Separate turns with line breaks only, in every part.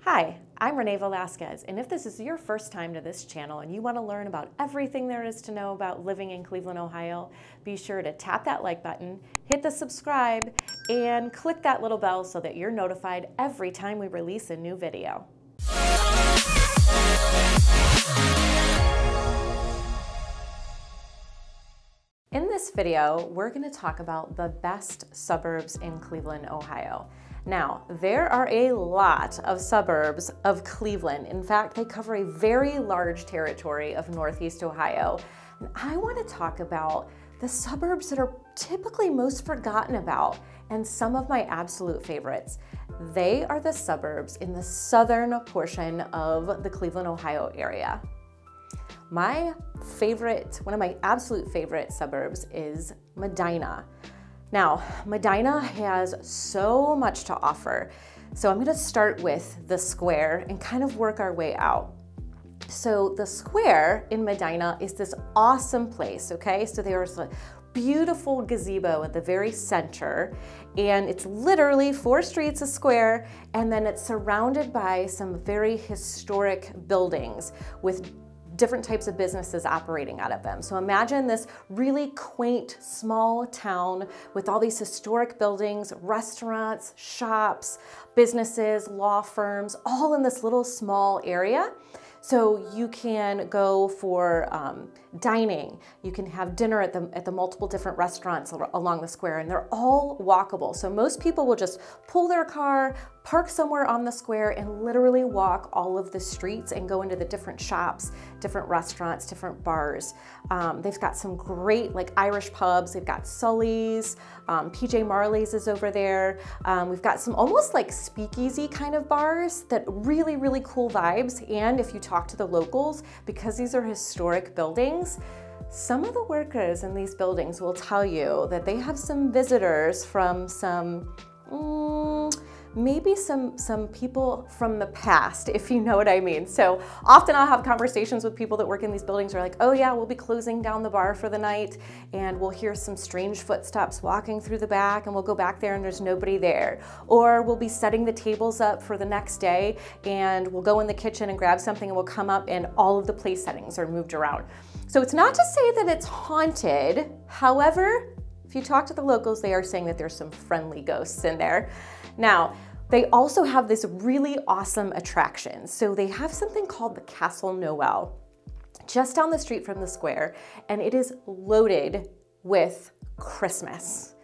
Hi, I'm Renee Velasquez, and if this is your first time to this channel and you want to learn about everything there is to know about living in Cleveland, Ohio, be sure to tap that like button, hit the subscribe, and click that little bell so that you're notified every time we release a new video. In this video, we're going to talk about the best suburbs in Cleveland, Ohio. Now, there are a lot of suburbs of Cleveland. In fact, they cover a very large territory of Northeast Ohio. And I want to talk about the suburbs that are typically most forgotten about and some of my absolute favorites. They are the suburbs in the southern portion of the Cleveland, Ohio area. One of my absolute favorite suburbs is Medina. Now, Medina has so much to offer. So I'm going to start with the square and kind of work our way out. So the square in Medina is this awesome place, okay? So there's a beautiful gazebo at the very center, and it's literally 4 streets a square, and then it's surrounded by some very historic buildings with different types of businesses operating out of them. So imagine this really quaint small town with all these historic buildings, restaurants, shops, businesses, law firms, all in this little small area. So you can go for dining, you can have dinner at the multiple different restaurants along the square, and they're all walkable. So most people will just pull their car, park somewhere on the square, and literally walk all of the streets and go into the different shops, different restaurants, different bars. They've got some great like Irish pubs. They've got Sully's, PJ Marley's is over there. We've got some almost like speakeasy kind of bars that really, really cool vibes. And if you talk to the locals, because these are historic buildings, some of the workers in these buildings will tell you that they have some visitors from maybe some people from the past, if you know what I mean. So often I'll have conversations with people that work in these buildings who are like, oh yeah, we'll be closing down the bar for the night, and we'll hear some strange footsteps walking through the back, and we'll go back there and there's nobody there. Or we'll be setting the tables up for the next day, and we'll go in the kitchen and grab something, and we'll come up and all of the place settings are moved around. So it's not to say that it's haunted. However, if you talk to the locals, they are saying that there's some friendly ghosts in there. Now, they also have this really awesome attraction. So they have something called the Castle Noel just down the street from the square, and it is loaded with Christmas.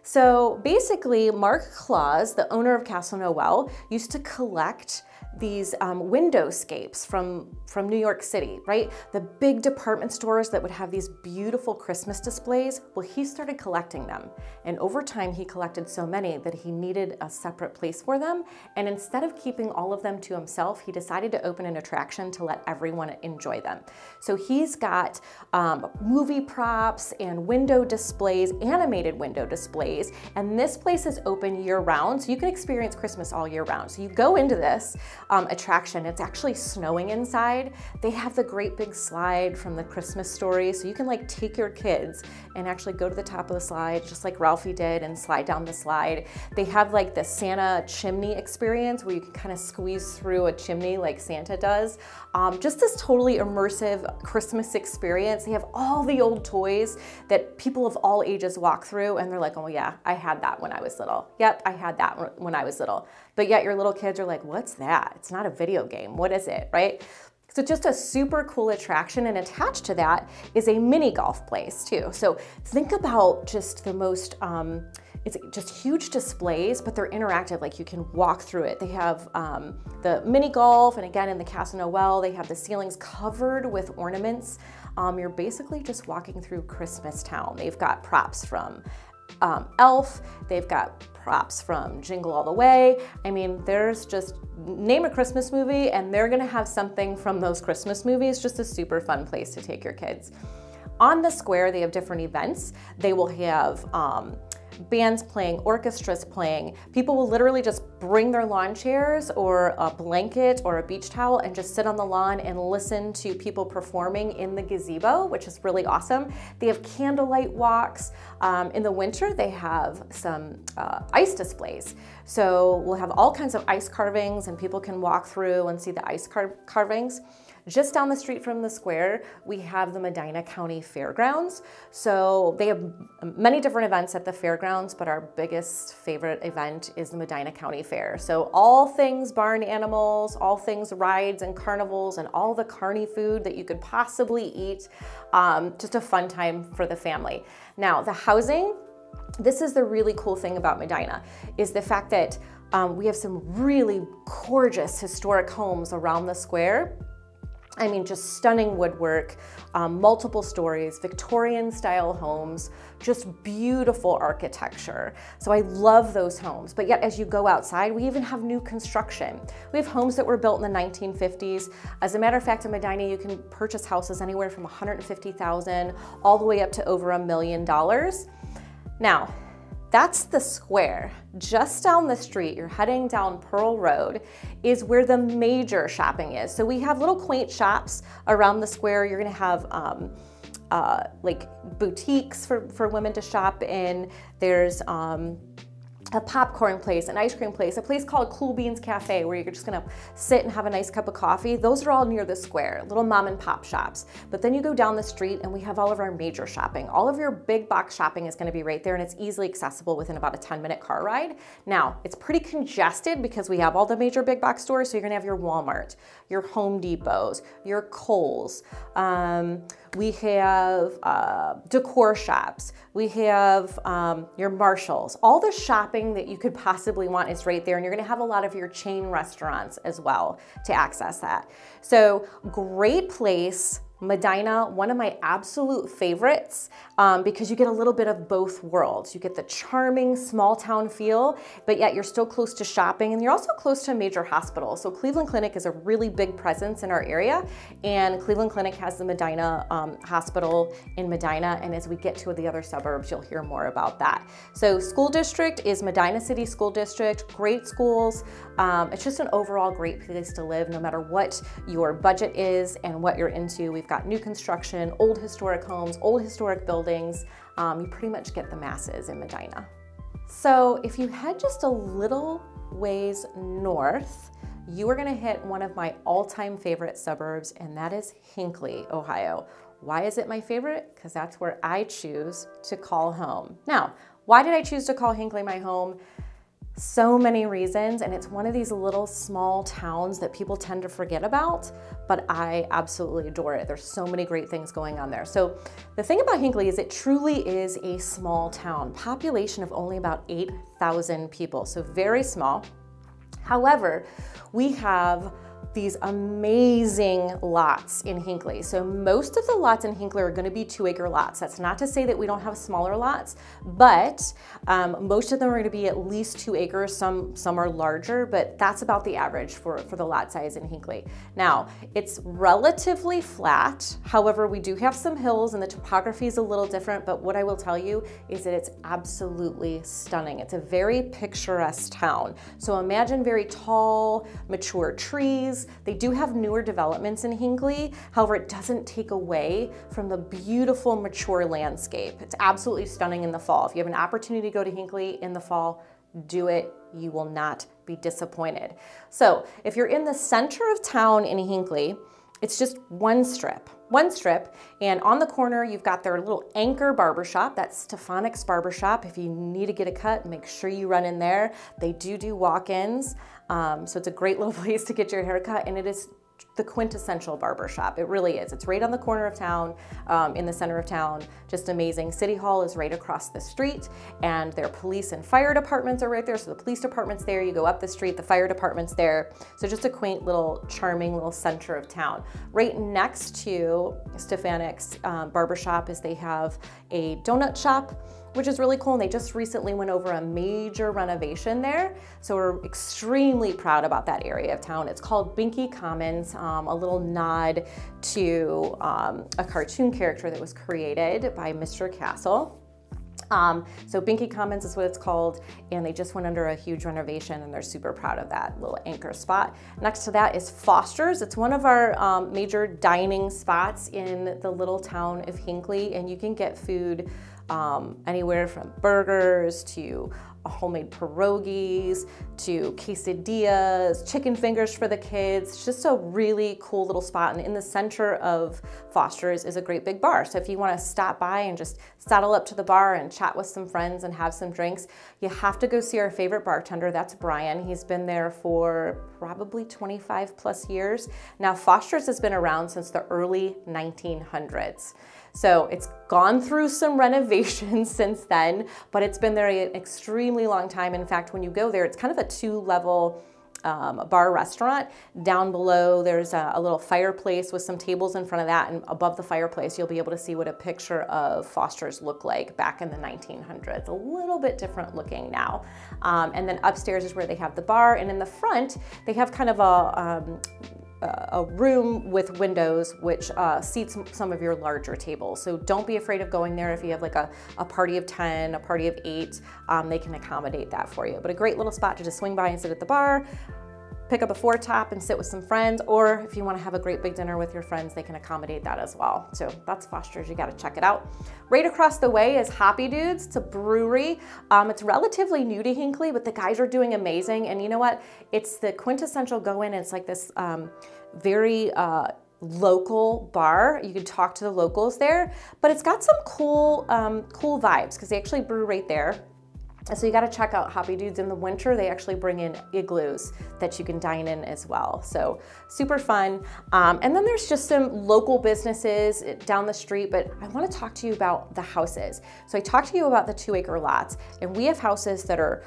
So basically, Mark Claus, the owner of Castle Noel, used to collect these windowscapes from New York City, right? The big department stores that would have these beautiful Christmas displays. Well, he started collecting them. And over time, he collected so many that he needed a separate place for them. And instead of keeping all of them to himself, he decided to open an attraction to let everyone enjoy them. So he's got movie props and window displays, animated window displays. And this place is open year round. So you can experience Christmas all year round. So you go into this attraction. It's actually snowing inside. They have the great big slide from the Christmas Story, so you can like take your kids and actually go to the top of the slide just like Ralphie did and slide down the slide. They have like the Santa chimney experience where you can kind of squeeze through a chimney like Santa does. Just this totally immersive Christmas experience. They have all the old toys that people of all ages walk through, and they're like, oh yeah, I had that when I was little. Yep, I had that when I was little. But yet your little kids are like, what's that? It's not a video game. What is it, right? So just a super cool attraction, and attached to that is a mini golf place too. So think about just the most, it's just huge displays, but they're interactive, like you can walk through it. They have the mini golf, and again in the Castle Noel, they have the ceilings covered with ornaments. You're basically just walking through Christmas Town. They've got props from Elf, they've got props from Jingle All the Way. I mean, there's just, name a Christmas movie and they're gonna have something from those Christmas movies. Just a super fun place to take your kids. On the square, they have different events. They will have bands playing, orchestras playing. People will literally just bring their lawn chairs or a blanket or a beach towel and just sit on the lawn and listen to people performing in the gazebo, which is really awesome. They have candlelight walks. In the winter, they have some ice displays. So we'll have all kinds of ice carvings and people can walk through and see the ice carvings. Just down the street from the square, we have the Medina County Fairgrounds. So they have many different events at the fairgrounds, but our biggest favorite event is the Medina County Fair. So all things barn animals, all things rides and carnivals, and all the carny food that you could possibly eat. Just a fun time for the family. Now, the housing, this is the really cool thing about Medina, is the fact that we have some really gorgeous historic homes around the square. I mean, just stunning woodwork, multiple stories, Victorian style homes, just beautiful architecture. So I love those homes. But yet as you go outside, we even have new construction. We have homes that were built in the 1950s. As a matter of fact, in Medina, you can purchase houses anywhere from $150,000 all the way up to over $1 million. Now, that's the square. Just down the street, you're heading down Pearl Road, is where the major shopping is. So we have little quaint shops around the square. You're gonna have like boutiques for women to shop in. There's a popcorn place, an ice cream place, a place called Cool Beans Cafe where you're just gonna sit and have a nice cup of coffee. Those are all near the square, little mom and pop shops. But then you go down the street and we have all of our major shopping. All of your big box shopping is gonna be right there and it's easily accessible within about a 10-minute car ride. Now, it's pretty congested because we have all the major big box stores, so you're gonna have your Walmart, your Home Depots, your Kohl's. We have decor shops. We have your Marshalls. All the shopping that you could possibly want is right there, and you're gonna have a lot of your chain restaurants as well to access that. So great place. Medina, one of my absolute favorites because you get a little bit of both worlds. You get the charming small town feel, but yet you're still close to shopping and you're also close to a major hospital. So Cleveland Clinic is a really big presence in our area, and Cleveland Clinic has the Medina Hospital in Medina, and as we get to the other suburbs, you'll hear more about that. So school district is Medina City School District, great schools. It's just an overall great place to live no matter what your budget is and what you're into. We've got new construction, old historic homes, old historic buildings. You pretty much get the masses in Medina. So if you head just a little ways north, you are gonna hit one of my all-time favorite suburbs, and that is Hinckley, Ohio. Why is it my favorite? Because that's where I choose to call home. Now, why did I choose to call Hinckley my home? So many reasons, and it's one of these little small towns that people tend to forget about, but I absolutely adore it. There's so many great things going on there. So the thing about Hinckley is it truly is a small town, population of only about 8,000 people, so very small. However, we have these amazing lots in Hinckley. So most of the lots in Hinckley are gonna be 2-acre lots. That's not to say that we don't have smaller lots, but most of them are gonna be at least 2 acres. Some are larger, but that's about the average for the lot size in Hinckley. Now, it's relatively flat. However, we do have some hills and the topography is a little different, but what I will tell you is that it's absolutely stunning. It's a very picturesque town. So imagine very tall, mature trees. They do have newer developments in Hinckley. However, it doesn't take away from the beautiful, mature landscape. It's absolutely stunning in the fall. If you have an opportunity to go to Hinckley in the fall, do it. You will not be disappointed. So if you're in the center of town in Hinckley, it's just one strip, and on the corner, you've got their little anchor barbershop. That's Stephanic's Barbershop. If you need to get a cut, make sure you run in there. They do walk-ins, so it's a great little place to get your hair cut, and it is the quintessential barbershop. It really is. It's right on the corner of town, in the center of town. Just amazing. City Hall is right across the street, and their police and fire departments are right there. So the police department's there, you go up the street, the fire department's there. So just a quaint little, charming little center of town. Right next to Stephanic's Barbershop is they have a donut shop, which is really cool, and they just recently went over a major renovation there. So we're extremely proud about that area of town. It's called Binky Commons, a little nod to a cartoon character that was created by Mr. Castle. So Binky Commons is what it's called, and they just went under a huge renovation and they're super proud of that little anchor spot. Next to that is Foster's. It's one of our major dining spots in the little town of Hinckley, and you can get food anywhere from burgers to homemade pierogies to quesadillas, chicken fingers for the kids. It's just a really cool little spot. And in the center of Foster's is a great big bar. So if you want to stop by and just saddle up to the bar and chat with some friends and have some drinks, you have to go see our favorite bartender. That's Brian. He's been there for probably 25 plus years. Now Foster's has been around since the early 1900s. So it's gone through some renovations since then, but it's been there an extremely long time. In fact, when you go there, it's kind of a two-level bar restaurant. Down below, there's a little fireplace with some tables in front of that, and above the fireplace, you'll be able to see what a picture of Foster's looked like back in the 1900s. A little bit different looking now. And then upstairs is where they have the bar, and in the front, they have kind of a room with windows which seats some of your larger tables. So don't be afraid of going there if you have like a party of 10, a party of 8, they can accommodate that for you. But a great little spot to just swing by and sit at the bar, pick up a 4-top and sit with some friends, or if you want to have a great big dinner with your friends, they can accommodate that as well. So that's Foster's, you got to check it out. Right across the way is Hoppy Dudes. It's a brewery. It's relatively new to Hinckley, but the guys are doing amazing. And you know what? It's the quintessential go in. It's like this very local bar. You can talk to the locals there, but it's got some cool, cool vibes because they actually brew right there. So you got to check out Hoppy Dudes. In the winter, they actually bring in igloos that you can dine in as well. So super fun. And then there's just some local businesses down the street, but I want to talk to you about the houses. So I talked to you about the 2-acre lots, and we have houses that are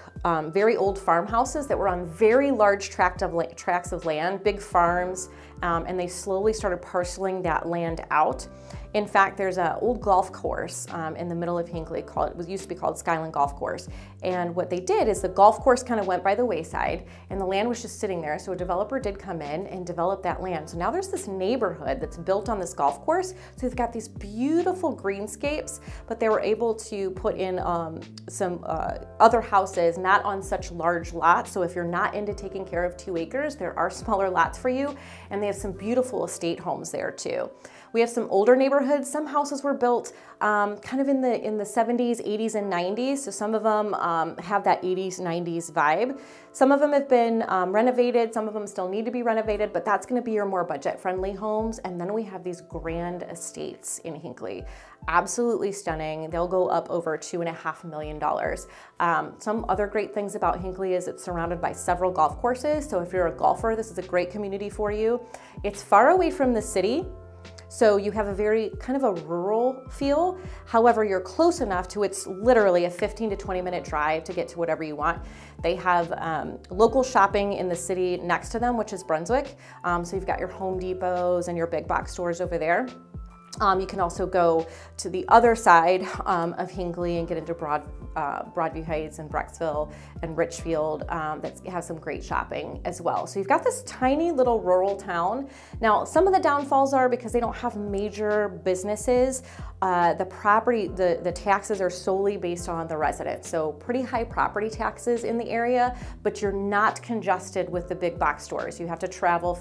very old farmhouses that were on very large tracts of land, big farms, and they slowly started parceling that land out. In fact, there's an old golf course in the middle of Hinckley used to be called Skyland Golf Course. And what they did is the golf course kind of went by the wayside and the land was just sitting there. So a developer did come in and develop that land. So now there's this neighborhood that's built on this golf course. So they've got these beautiful greenscapes, but they were able to put in some other houses, not on such large lots. So if you're not into taking care of 2 acres, there are smaller lots for you. And they have some beautiful estate homes there too. We have some older neighborhoods. Some houses were built kind of in the 70s, 80s, and 90s. So some of them have that 80s, 90s vibe. Some of them have been renovated. Some of them still need to be renovated, but that's gonna be your more budget-friendly homes. And then we have these grand estates in Hinckley. Absolutely stunning. They'll go up over $2.5 million. Some other great things about Hinckley is it's surrounded by several golf courses. So if you're a golfer, this is a great community for you. It's far away from the city, so you have a very kind of a rural feel. However, you're close enough to it's literally a 15 to 20 minute drive to get to whatever you want. They have local shopping in the city next to them, which is Brunswick. So you've got your Home Depots and your big box stores over there. You can also go to the other side of Hinckley and get into Broadview Heights and Brecksville and Richfield that have some great shopping as well. So you've got this tiny little rural town. Now, some of the downfalls are because they don't have major businesses. The taxes are solely based on the residents. So pretty high property taxes in the area, but you're not congested with the big box stores. You have to travel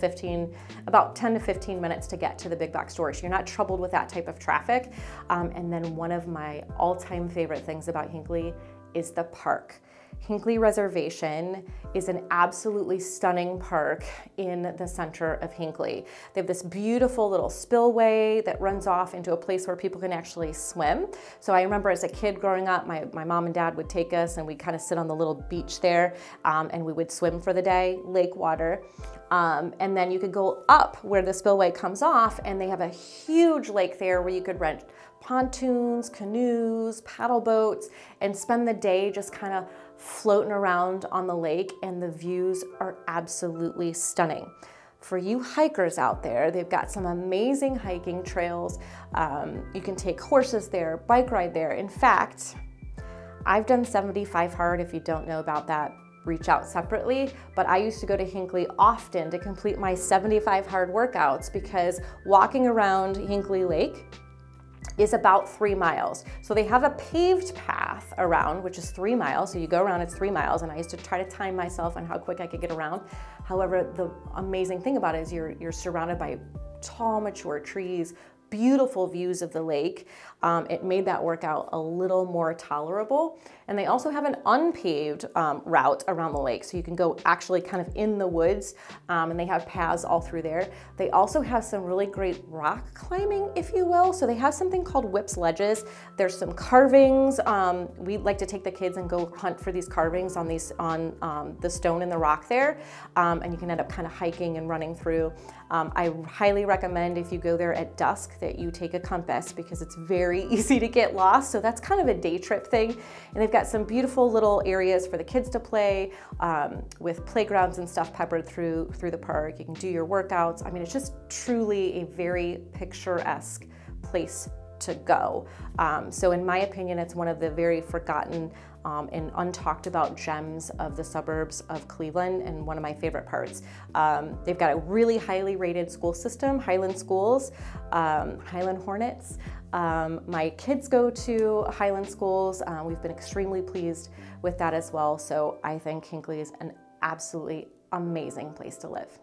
about 10 to 15 minutes to get to the big box stores. You're not troubled with that type of traffic. And then one of my all-time favorite things about Hinckley is the park. Hinckley Reservation is an absolutely stunning park in the center of Hinckley. They have this beautiful little spillway that runs off into a place where people can actually swim. So I remember as a kid growing up, my mom and dad would take us and we'd kind of sit on the little beach there and we would swim for the day, lake water. And then you could go up where the spillway comes off and they have a huge lake there where you could rent pontoons, canoes, paddle boats, and spend the day just kind of floating around on the lake, and the views are absolutely stunning. For you hikers out there, they've got some amazing hiking trails. You can take horses there, bike ride there. In fact, I've done 75 hard. If you don't know about that, reach out separately, but I used to go to Hinckley often to complete my 75 hard workouts because walking around Hinckley Lake is about 3 miles. So they have a paved path around, which is 3 miles. So you go around, it's 3 miles. And I used to try to time myself on how quick I could get around. However, the amazing thing about it is you're surrounded by tall, mature trees, beautiful views of the lake. It made that workout a little more tolerable. And they also have an unpaved route around the lake. So you can go actually kind of in the woods, and they have paths all through there. They also have some really great rock climbing, if you will. So they have something called Whips Ledges. There's some carvings. We like to take the kids and go hunt for these carvings on the stone and the rock there. And you can end up kind of hiking and running through. I highly recommend if you go there at dusk that you take a compass, because it's very easy to get lost. So that's kind of a day trip thing. And they've got some beautiful little areas for the kids to play with playgrounds and stuff peppered through the park. You can do your workouts. I mean, it's just truly a very picturesque place to go. So in my opinion, it's one of the very forgotten and untalked about gems of the suburbs of Cleveland, and one of my favorite parts. They've got a really highly rated school system, Highland Schools, Highland Hornets. My kids go to Highland Schools. We've been extremely pleased with that as well. So I think Hinckley is an absolutely amazing place to live.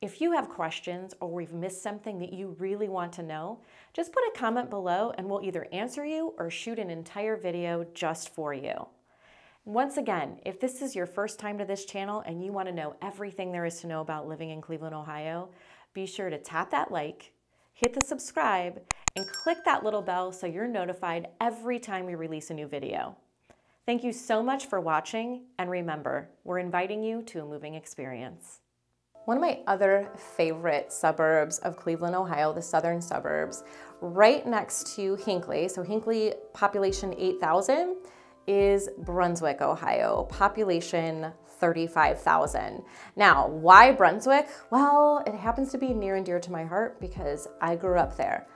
If you have questions or we've missed something that you really want to know, just put a comment below and we'll either answer you or shoot an entire video just for you. Once again, if this is your first time to this channel and you want to know everything there is to know about living in Cleveland, Ohio, be sure to tap that like, hit the subscribe, and click that little bell so you're notified every time we release a new video. Thank you so much for watching, and remember, we're inviting you to a moving experience. One of my other favorite suburbs of Cleveland, Ohio, the southern suburbs, right next to Hinckley, so Hinckley population 8,000, is Brunswick, Ohio, population 35,000. Now, why Brunswick? Well, it happens to be near and dear to my heart because I grew up there.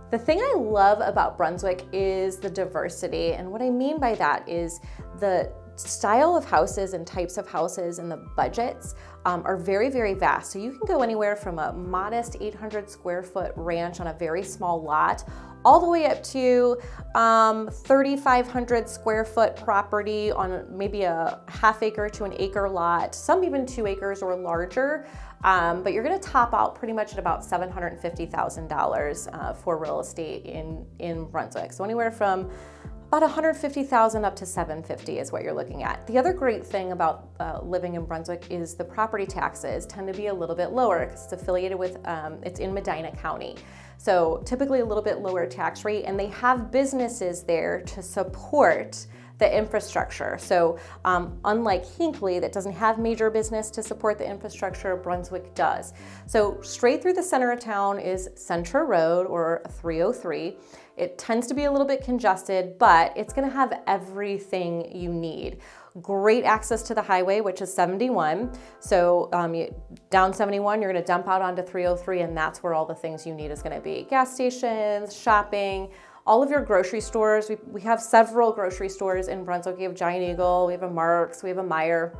The thing I love about Brunswick is the diversity, and what I mean by that is the style of houses and types of houses and the budgets are very, very vast. So you can go anywhere from a modest 800 square foot ranch on a very small lot all the way up to 3,500 square foot property on maybe a half acre to an acre lot, some even 2 acres or larger. But you're gonna top out pretty much at about $750,000 for real estate in Brunswick. So anywhere from about $150,000 up to $750,000 is what you're looking at. The other great thing about living in Brunswick is the property taxes tend to be a little bit lower because it's affiliated with, it's in Medina County. So typically a little bit lower tax rate, and they have businesses there to support the infrastructure. So unlike Hinckley that doesn't have major business to support the infrastructure, Brunswick does. So straight through the center of town is Central Road, or 303. It tends to be a little bit congested, but it's gonna have everything you need. Great access to the highway, which is 71. So down 71, you're gonna dump out onto 303, and that's where all the things you need is gonna be. Gas stations, shopping, all of your grocery stores. We have several grocery stores in Brunswick. We have Giant Eagle, we have a Mark's, we have a Meijer.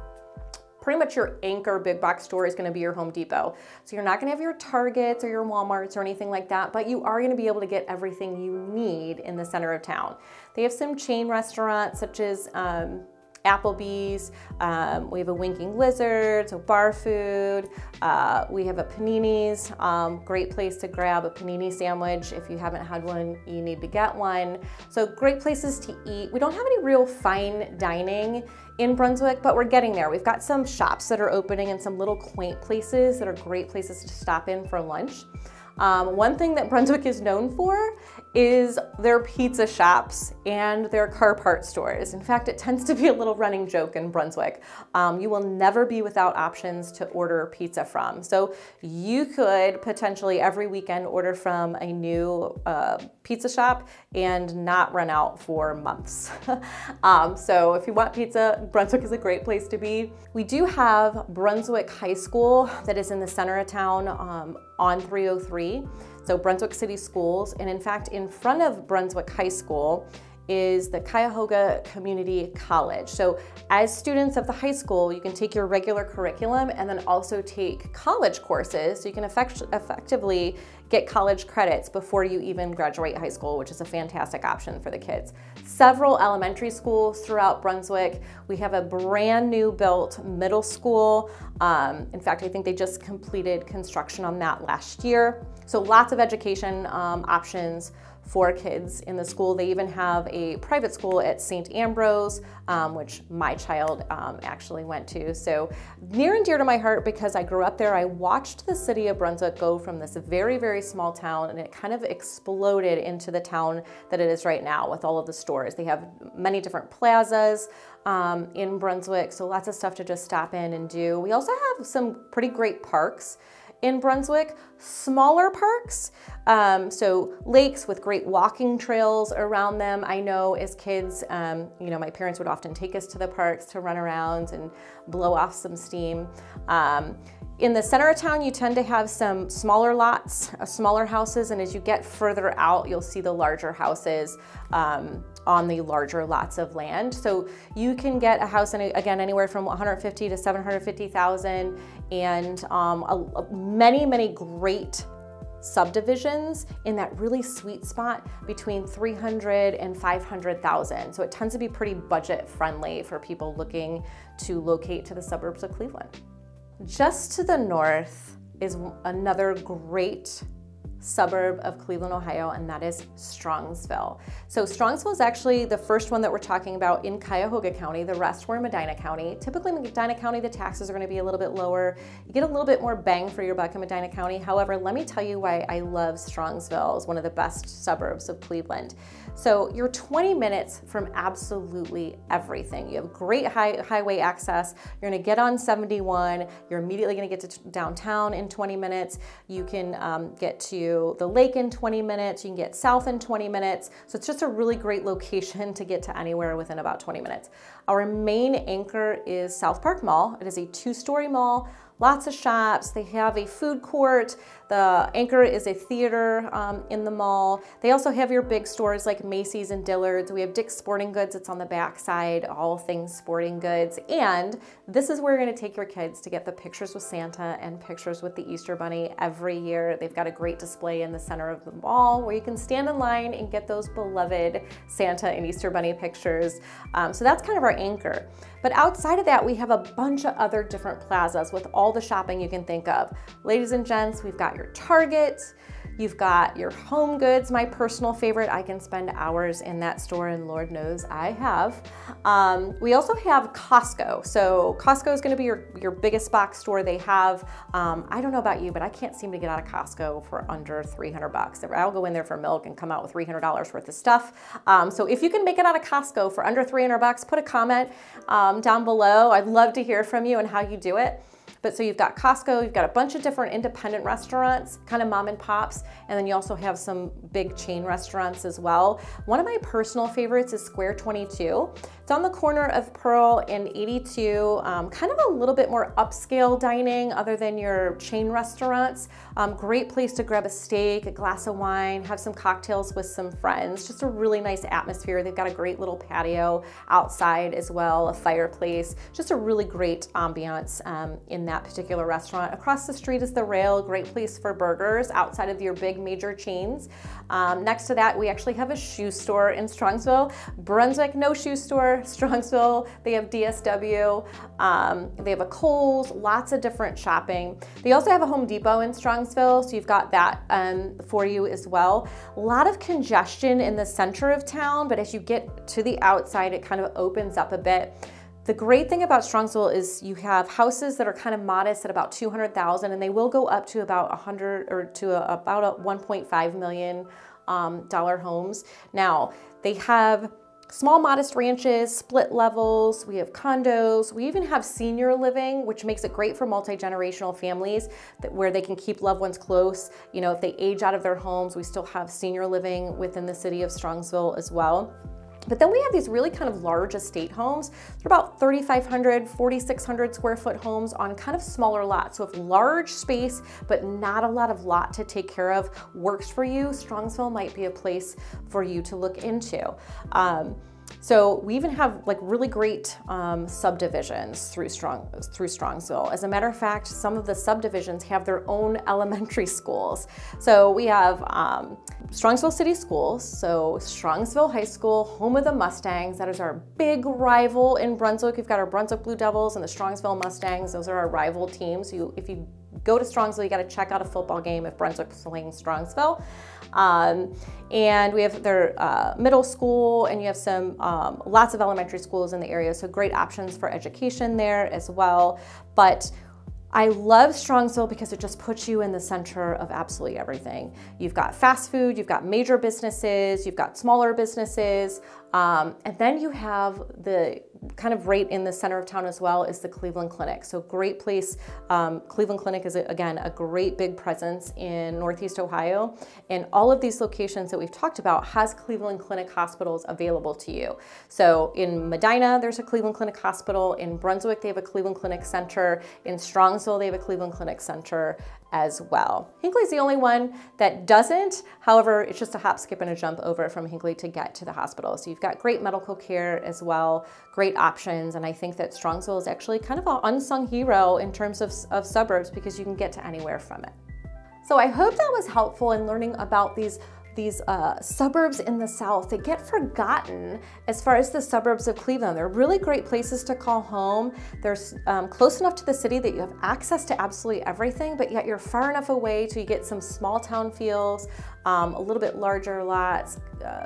Pretty much your anchor big box store is gonna be your Home Depot. So you're not gonna have your Targets or your Walmarts or anything like that, but you are gonna be able to get everything you need in the center of town. They have some chain restaurants such as Applebee's, we have a Winking Lizard, so bar food, we have a Panini's, great place to grab a panini sandwich. If you haven't had one, you need to get one. So great places to eat. We don't have any real fine dining in Brunswick, but we're getting there. We've got some shops that are opening and some little quaint places that are great places to stop in for lunch. One thing that Brunswick is known for is their pizza shops and their car part stores. In fact, it tends to be a little running joke in Brunswick. You will never be without options to order pizza from. So you could potentially every weekend order from a new pizza shop and not run out for months. So if you want pizza, Brunswick is a great place to be. We do have Brunswick High School that is in the center of town on 303. So Brunswick City Schools, and in fact, in front of Brunswick High School is the Cuyahoga Community College. So as students of the high school, you can take your regular curriculum and then also take college courses. So you can effectively get college credits before you even graduate high school, which is a fantastic option for the kids. Several elementary schools throughout Brunswick. We have a brand new built middle school. In fact, I think they just completed construction on that last year. So lots of education options for kids in the school. They even have a private school at St. Ambrose, which my child actually went to. So near and dear to my heart because I grew up there. I watched the city of Brunswick go from this very, very small town, and it kind of exploded into the town that it is right now with all of the stores. They have many different plazas in Brunswick, so lots of stuff to just stop in and do. We also have some pretty great parks in Brunswick, smaller parks, so lakes with great walking trails around them. I know as kids, you know, my parents would often take us to the parks to run around and blow off some steam. In the center of town, you tend to have some smaller lots, smaller houses, and as you get further out, you'll see the larger houses on the larger lots of land. So you can get a house, again, anywhere from 150 to 750,000, and many, many great subdivisions in that really sweet spot between 300 and 500,000. So it tends to be pretty budget friendly for people looking to locate to the suburbs of Cleveland. Just to the north is another great suburb of Cleveland, Ohio, and that is Strongsville. So Strongsville is actually the first one that we're talking about in Cuyahoga County. The rest were in Medina County. Typically in Medina County, the taxes are going to be a little bit lower. You get a little bit more bang for your buck in Medina County. However, let me tell you why I love Strongsville as one of the best suburbs of Cleveland. So you're 20 minutes from absolutely everything. You have great highway access. You're going to get on 71. You're immediately going to get to downtown in 20 minutes. You can get to the lake in 20 minutes. You can get south in 20 minutes. So it's just a really great location to get to anywhere within about 20 minutes. Our main anchor is South Park Mall. It is a 2-story mall. Lots of shops. They have a food court. The anchor is a theater in the mall. They also have your big stores like Macy's and Dillard's. We have Dick's Sporting Goods. It's on the back side, all things sporting goods. And this is where you're going to take your kids to get the pictures with Santa and pictures with the Easter Bunny every year. They've got a great display in the center of the mall where you can stand in line and get those beloved Santa and Easter Bunny pictures. So that's kind of our anchor. But outside of that, we have a bunch of other different plazas with all the shopping you can think of. Ladies and gents, we've got your Target, you've got your Home Goods, my personal favorite. I can spend hours in that store, and Lord knows I have. We also have Costco. So Costco is going to be your biggest box store. They have, I don't know about you, but I can't seem to get out of Costco for under 300 bucks. I'll go in there for milk and come out with $300 worth of stuff. So if you can make it out of Costco for under 300 bucks, put a comment down below. I'd love to hear from you and how you do it. But so you've got Costco, you've got a bunch of different independent restaurants, kind of mom and pops, and then you also have some big chain restaurants as well. One of my personal favorites is Square 22. It's on the corner of Pearl and 82, kind of a little bit more upscale dining other than your chain restaurants. Great place to grab a steak, a glass of wine, have some cocktails with some friends. Just a really nice atmosphere. They've got a great little patio outside as well, a fireplace, just a really great ambiance in that particular restaurant. Across the street is the Rail, great place for burgers outside of your big major chains. Next to that, we actually have a shoe store in Strongsville. Brunswick, no shoe store. Strongsville, they have DSW. They have a Kohl's, lots of different shopping. They also have a Home Depot in Strongsville, so you've got that for you as well. A lot of congestion in the center of town, but as you get to the outside, it kind of opens up a bit. The great thing about Strongsville is you have houses that are kind of modest at about 200,000, and they will go up to about 100 or to about $1.5 million homes. Now, they have small modest ranches, split levels, we have condos, we even have senior living, which makes it great for multi-generational families where they can keep loved ones close. You know, if they age out of their homes, we still have senior living within the city of Strongsville as well. But then we have these really kind of large estate homes. They're about 3,500, 4,600 square foot homes on kind of smaller lots. So if large space, but not a lot of lot to take care of works for you, Strongsville might be a place for you to look into. So we even have like really great subdivisions through Strongsville. As a matter of fact, some of the subdivisions have their own elementary schools. So we have Strongsville City Schools, so Strongsville High School, home of the Mustangs. That is our big rival in Brunswick. We've got our Brunswick Blue Devils and the Strongsville Mustangs. Those are our rival teams. If you go to Strongsville, you got to check out a football game if Brunswick's playing Strongsville. And we have their middle school, and you have some lots of elementary schools in the area, so great options for education there as well. But I love Strongsville because it just puts you in the center of absolutely everything. You've got fast food, you've got major businesses, you've got smaller businesses, and then you have the kind of right in the center of town as well is the Cleveland Clinic. So great place. Cleveland Clinic is, again, a great big presence in Northeast Ohio. And all of these locations that we've talked about has Cleveland Clinic hospitals available to you. So in Medina, there's a Cleveland Clinic hospital. In Brunswick, they have a Cleveland Clinic center. In Strongsville, they have a Cleveland Clinic center as well. Hinckley's the only one that doesn't. However, it's just a hop, skip, and a jump over from Hinckley to get to the hospital. So you've got great medical care as well, great options. And I think that Strongsville is actually kind of an unsung hero in terms of suburbs because you can get to anywhere from it. So I hope that was helpful in learning about these suburbs in the South. They get forgotten as far as the suburbs of Cleveland. They're really great places to call home. They're close enough to the city that you have access to absolutely everything, but yet you're far enough away to you get some small town feels, a little bit larger lots,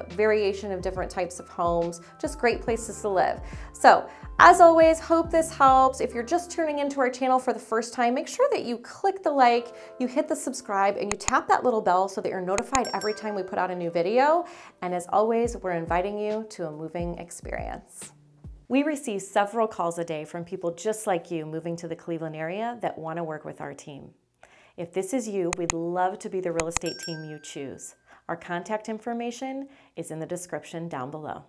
variation of different types of homes, just great places to live. So as always, hope this helps. If you're just tuning into our channel for the first time, make sure that you click the like, you hit the subscribe, and you tap that little bell so that you're notified every time we put out a new video. And as always, we're inviting you to a moving experience. We receive several calls a day from people just like you moving to the Cleveland area that want to work with our team. If this is you, we'd love to be the real estate team you choose. Our contact information is in the description down below.